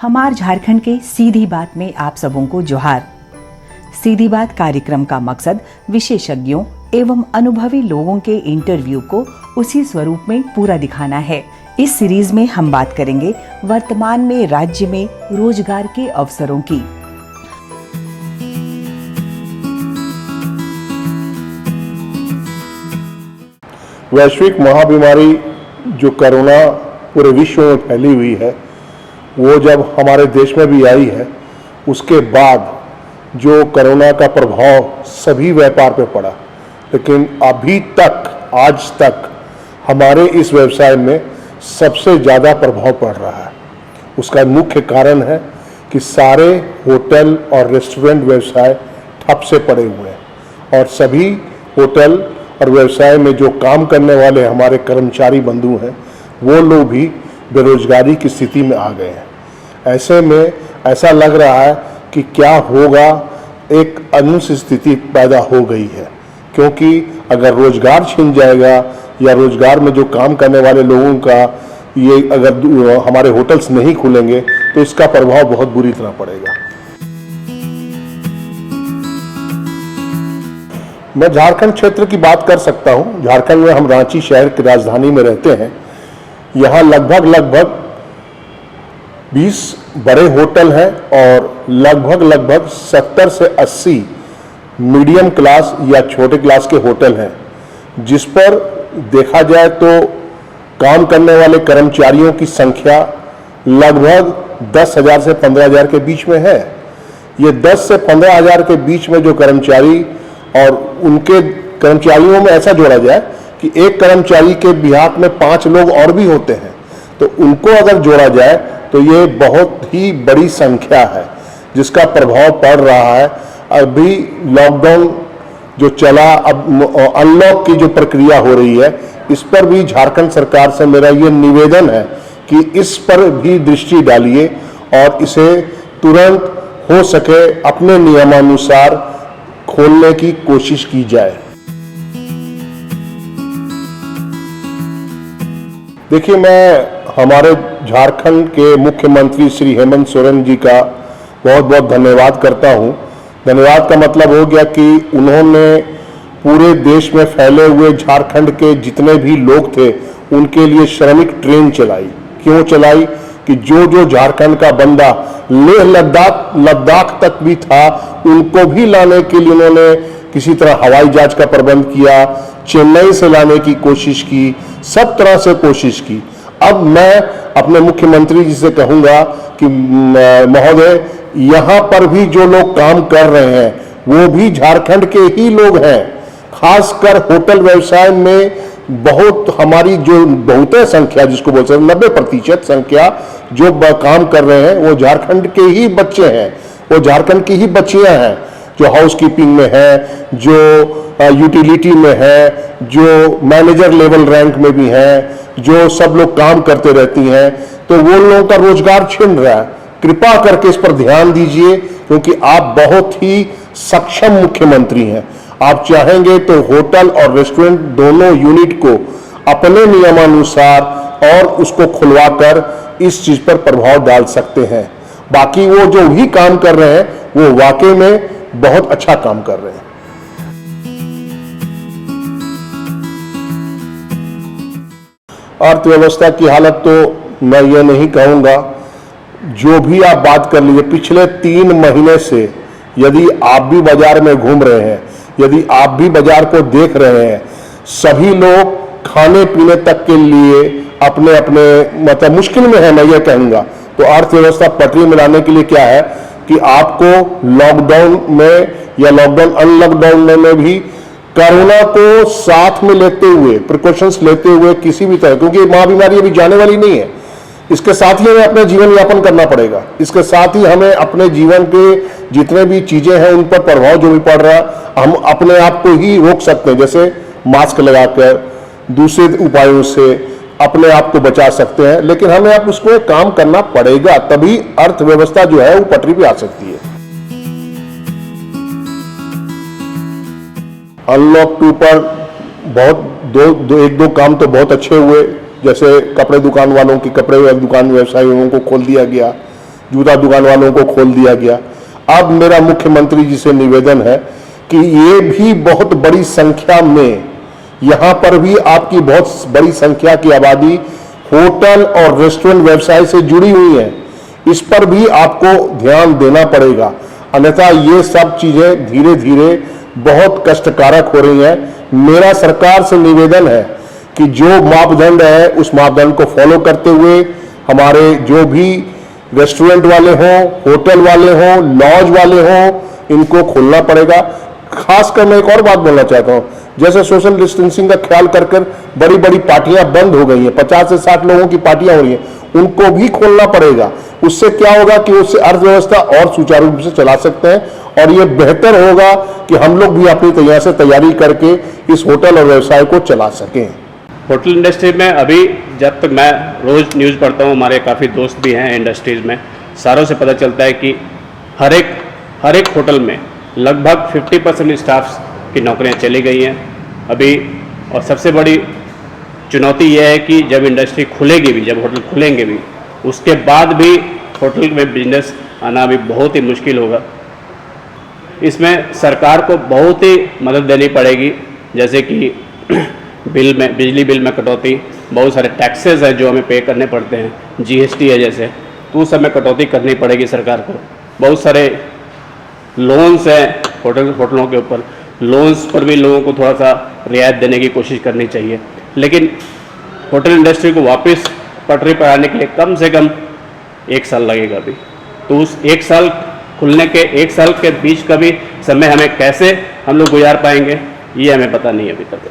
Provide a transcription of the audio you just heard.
हमार झारखंड के सीधी बात में आप सबों को जोहार। सीधी बात कार्यक्रम का मकसद विशेषज्ञों एवं अनुभवी लोगों के इंटरव्यू को उसी स्वरूप में पूरा दिखाना है। इस सीरीज में हम बात करेंगे वर्तमान में राज्य में रोजगार के अवसरों की। वैश्विक महाबीमारी जो कोरोना पूरे विश्व में फैली हुई है, वो जब हमारे देश में भी आई है, उसके बाद जो कोरोना का प्रभाव सभी व्यापार पे पड़ा, लेकिन अभी तक आज तक हमारे इस व्यवसाय में सबसे ज़्यादा प्रभाव पड़ रहा है। उसका मुख्य कारण है कि सारे होटल और रेस्टोरेंट व्यवसाय ठप से पड़े हुए हैं और सभी होटल और व्यवसाय में जो काम करने वाले हमारे कर्मचारी बंधु हैं, वो लोग भी बेरोजगारी की स्थिति में आ गए हैं। ऐसे में ऐसा लग रहा है कि क्या होगा, एक अनुचित स्थिति पैदा हो गई है, क्योंकि अगर रोजगार छिन जाएगा या रोजगार में जो काम करने वाले लोगों का ये अगर हमारे होटल्स नहीं खुलेंगे तो इसका प्रभाव बहुत बुरी तरह पड़ेगा। मैं झारखंड क्षेत्र की बात कर सकता हूं। झारखंड में हम रांची शहर की राजधानी में रहते हैं। यहाँ लगभग 20 बड़े होटल हैं और लगभग 70 से 80 मीडियम क्लास या छोटे क्लास के होटल हैं, जिस पर देखा जाए तो काम करने वाले कर्मचारियों की संख्या लगभग 10,000 से 15,000 के बीच में है। ये 10 से 15,000 के बीच में जो कर्मचारी और उनके कर्मचारियों में ऐसा जोड़ा जाए कि एक कर्मचारी के बिहाफ में 5 लोग और भी होते हैं, तो उनको अगर जोड़ा जाए तो ये बहुत ही बड़ी संख्या है जिसका प्रभाव पड़ रहा है। अभी लॉकडाउन जो चला, अब अनलॉक की जो प्रक्रिया हो रही है, इस पर भी झारखंड सरकार से मेरा ये निवेदन है कि इस पर भी दृष्टि डालिए और इसे तुरंत हो सके अपने नियमानुसार खोलने की कोशिश की जाए। देखिए, मैं हमारे झारखंड के मुख्यमंत्री श्री हेमंत सोरेन जी का बहुत बहुत धन्यवाद करता हूं। धन्यवाद का मतलब हो गया कि उन्होंने पूरे देश में फैले हुए झारखंड के जितने भी लोग थे उनके लिए श्रमिक ट्रेन चलाई। क्यों चलाई कि जो झारखंड का बंदा लेह लद्दाख तक भी था, उनको भी लाने के लिए उन्होंने किसी तरह हवाई जहाज का प्रबंध किया, चेन्नई से लाने की कोशिश की, सब तरह से कोशिश की। अब मैं अपने मुख्यमंत्री जी से कहूंगा कि महोदय, यहाँ पर भी जो लोग काम कर रहे हैं वो भी झारखंड के ही लोग हैं। खासकर होटल व्यवसाय में बहुत हमारी जो बहुतय संख्या, जिसको बोलते हैं 90% संख्या जो काम कर रहे हैं, वो झारखंड के ही बच्चे हैं, वो झारखंड की ही बच्चियां हैं, जो हाउसकीपिंग में है, जो यूटिलिटी में है, जो मैनेजर लेवल रैंक में भी हैं, जो सब लोग काम करते रहती हैं। तो वो लोगों का रोजगार छिन रहा है। कृपा करके इस पर ध्यान दीजिए, क्योंकि आप बहुत ही सक्षम मुख्यमंत्री हैं। आप चाहेंगे तो होटल और रेस्टोरेंट दोनों यूनिट को अपने नियमानुसार और उसको खुलवाकर इस चीज पर प्रभाव डाल सकते हैं। बाकी वो जो भी काम कर रहे हैं वो वाकई में बहुत अच्छा काम कर रहे हैं। अर्थव्यवस्था की हालत तो मैं ये नहीं कहूंगा, जो भी आप बात कर लीजिए, पिछले 3 महीने से यदि आप भी बाजार में घूम रहे हैं, यदि आप भी बाजार को देख रहे हैं, सभी लोग खाने पीने तक के लिए अपने अपने मतलब मुश्किल में है, मैं ये कहूंगा। तो अर्थव्यवस्था पटरी में लाने के लिए क्या है कि आपको लॉकडाउन में या लॉकडाउन अनलॉकडाउन में भी कोरोना को साथ में लेते हुए, प्रिकॉशंस लेते हुए किसी भी तरह, क्योंकि महाबीमारी अभी जाने वाली नहीं है, इसके साथ ही हमें अपना जीवन यापन करना पड़ेगा। इसके साथ ही हमें अपने जीवन के जितने भी चीजें हैं उन पर प्रभाव जो भी पड़ रहा है, हम अपने आप को ही रोक सकते हैं। जैसे मास्क लगाकर, दूसरे उपायों से अपने आप को बचा सकते हैं, लेकिन हमें अब उसमें काम करना पड़ेगा, तभी अर्थव्यवस्था जो है वो पटरी पे आ सकती है। अनलॉक 2 पर बहुत एक दो काम तो बहुत अच्छे हुए, जैसे कपड़े दुकान वालों की कपड़े दुकान व्यवसायियों को खोल दिया गया, जूता दुकान वालों को खोल दिया गया। अब मेरा मुख्यमंत्री जी से निवेदन है कि ये भी बहुत बड़ी संख्या में, यहाँ पर भी आपकी बहुत बड़ी संख्या की आबादी होटल और रेस्टोरेंट व्यवसाय से जुड़ी हुई है, इस पर भी आपको ध्यान देना पड़ेगा, अन्यथा ये सब चीजें धीरे धीरे बहुत कष्टकारक हो रही हैं। मेरा सरकार से निवेदन है कि जो मापदंड है उस मापदंड को फॉलो करते हुए हमारे जो भी रेस्टोरेंट वाले हों, होटल वाले हों, लॉज वाले हों, इनको खोलना पड़ेगा। खासकर मैं एक और बात बोलना चाहता हूं, जैसे सोशल डिस्टेंसिंग का ख्याल कर बड़ी बड़ी पार्टियां बंद हो गई हैं, 50 से 60 लोगों की पार्टियां हो रही हैं, उनको भी खोलना पड़ेगा। उससे क्या होगा कि उससे अर्थव्यवस्था और सुचारू रूप से चला सकते हैं और ये बेहतर होगा कि हम लोग भी अपनी तैयारी करके इस होटल और व्यवसाय को चला सकें। होटल इंडस्ट्री में अभी जब तक मैं रोज़ न्यूज़ पढ़ता हूँ, हमारे काफ़ी दोस्त भी हैं इंडस्ट्रीज़ में, सारों से पता चलता है कि हर एक होटल में लगभग 50% स्टाफ्स की नौकरियां चली गई हैं अभी। और सबसे बड़ी चुनौती यह है कि जब इंडस्ट्री खुलेगी भी, जब होटल खुलेंगे भी, उसके बाद भी होटल में बिजनेस आना भी बहुत ही मुश्किल होगा। इसमें सरकार को बहुत ही मदद देनी पड़ेगी, जैसे कि बिजली बिल में कटौती, बहुत सारे टैक्सेस हैं जो हमें पे करने पड़ते हैं, जीएसटी है जैसे, तो उस समय कटौती करनी पड़ेगी सरकार को। बहुत सारे लोन्स हैं होटलों के ऊपर, लोन्स पर भी लोगों को थोड़ा सा रियायत देने की कोशिश करनी चाहिए। लेकिन होटल इंडस्ट्री को वापस पटरी पर आने के लिए कम से कम 1 साल लगेगा अभी। तो उस 1 साल खुलने के 1 साल के बीच का भी समय हमें कैसे हम लोग गुजार पाएंगे, ये हमें पता नहीं अभी तक।